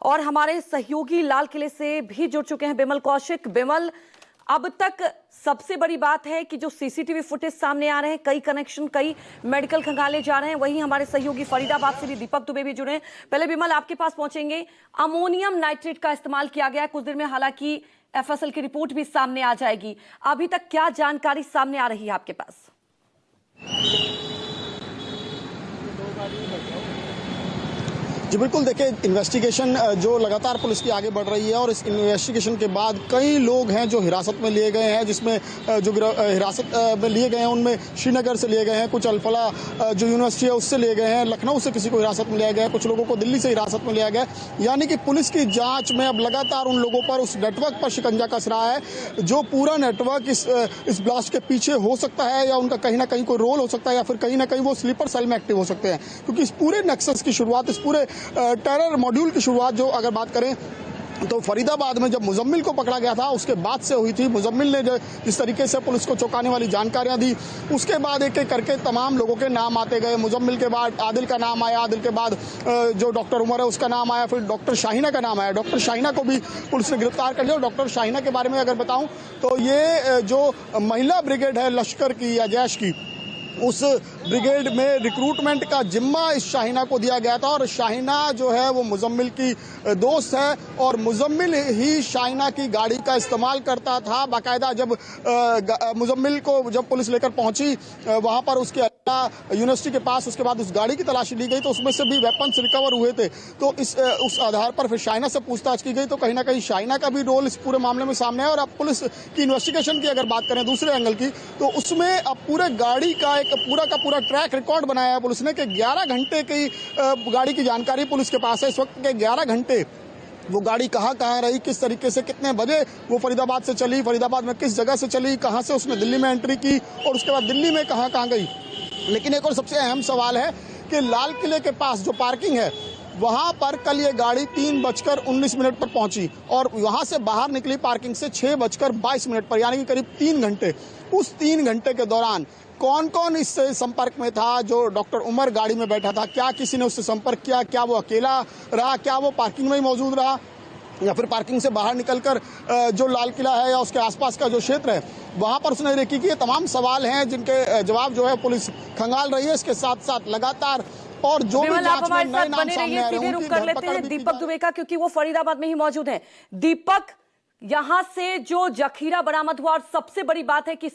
और हमारे सहयोगी लाल किले से भी जुड़ चुके हैं बिमल कौशिक। बिमल, अब तक सबसे बड़ी बात है कि जो सीसीटीवी फुटेज सामने आ रहे हैं, कई कनेक्शन, कई मेडिकल खंगाले जा रहे हैं। वहीं हमारे सहयोगी फरीदाबाद से भी दीपक दुबे भी जुड़े हैं। पहले बिमल आपके पास पहुंचेंगे। अमोनियम नाइट्रेट का इस्तेमाल किया गया है कुछ देर में, हालांकि एफएसएल की रिपोर्ट भी सामने आ जाएगी। अभी तक क्या जानकारी सामने आ रही है आपके पास? जी बिल्कुल, देखिए इन्वेस्टिगेशन जो लगातार पुलिस की आगे बढ़ रही है और इस इन्वेस्टिगेशन के बाद कई लोग हैं जो हिरासत में लिए गए हैं, जिसमें जो हिरासत में लिए गए हैं उनमें श्रीनगर से लिए गए हैं, कुछ अल्फला जो यूनिवर्सिटी है उससे लिए गए हैं, लखनऊ से किसी को हिरासत में लिया गया है, कुछ लोगों को दिल्ली से हिरासत में लिया गया है। यानी कि पुलिस की जाँच में अब लगातार उन लोगों पर, उस नेटवर्क पर शिकंजा कस रहा है जो पूरा नेटवर्क इस ब्लास्ट के पीछे हो सकता है, या उनका कहीं ना कहीं कोई रोल हो सकता है, या फिर कहीं ना कहीं वो स्लीपर सेल में एक्टिव हो सकते हैं। क्योंकि इस पूरे नेक्सस की शुरुआत, इस पूरे टेरर मॉड्यूल की शुरुआत जो अगर बात करें तो फरीदाबाद में जब मुजम्मिल को पकड़ा गया था उसके बाद से हुई थी। मुजम्मिल ने जिस तरीके से पुलिस को चौंकाने वाली जानकारियां दी, उसके बाद एक एक करके तमाम लोगों के नाम आते गए। मुजम्मिल के बाद आदिल का नाम आया, आदिल के बाद जो डॉक्टर उमर है उसका नाम आया, फिर डॉक्टर शाहीना का नाम आया। डॉक्टर शाहीना को भी पुलिस ने गिरफ्तार कर लिया। और डॉक्टर शाहीना के बारे में अगर बताऊं तो ये जो महिला ब्रिगेड है लश्कर की या जैश की, उस ब्रिगेड में रिक्रूटमेंट का जिम्मा इस शाहीना को दिया गया था। और शाहीना जो है वो मुजम्मिल की दोस्त है और मुजम्मिल ही शाहीना की गाड़ी का इस्तेमाल करता था। बाकायदा जब मुजम्मिल को जब पुलिस लेकर पहुंची वहां पर उसके यूनिवर्सिटी के पास, उसके बाद उस गाड़ी की तलाशी ली गई तो उसमें से भी वेपन्स रिकवर हुए थे। तो उस आधार पर फिर शाहीना से पूछताछ की गई तो कहीं ना कहीं शाहीना का भी रोल इस पूरे मामले में सामने है। और अब पुलिस की इन्वेस्टिगेशन की अगर बात करें दूसरे एंगल की, तो उसमें अब पूरे गाड़ी का एक पूरा का पूरा ट्रैक रिकॉर्ड बनाया है पुलिस ने कि 11 घंटे की गाड़ी की जानकारी पुलिस के पास है इस वक्त के। 11 घंटे वो गाड़ी कहाँ रही, किस तरीके से, कितने बजे वो फरीदाबाद से चली, फरीदाबाद में किस जगह से चली, कहाँ से उसने दिल्ली में एंट्री की और उसके बाद दिल्ली में कहाँ गई। लेकिन एक और सबसे अहम सवाल है कि लाल किले के पास जो पार्किंग है वहां पर कल ये गाड़ी 3:19 पर पहुंची और वहां से बाहर निकली पार्किंग से 6:22 पर, यानी कि करीब 3 घंटे। उस 3 घंटे के दौरान कौन कौन इससे संपर्क में था? जो डॉक्टर उमर गाड़ी में बैठा था, क्या किसी ने उससे संपर्क किया? क्या वो अकेला रहा? क्या वो पार्किंग में ही मौजूद रहा या फिर पार्किंग से बाहर निकलकर जो लाल किला है या उसके आसपास का जो क्षेत्र है वहां पर उसने रेकी की? ये तमाम सवाल हैं जिनके जवाब जो है पुलिस खंगाल रही है। इसके साथ साथ लगातार और जो भी आप हमारे साथ बने रहिए, सीधे रुक कर लेते हैं दीपक दुबे का, क्योंकि वो फरीदाबाद में ही मौजूद हैं। दीपक, यहां से जो जखीरा बरामद हुआ और सबसे बड़ी बात है कि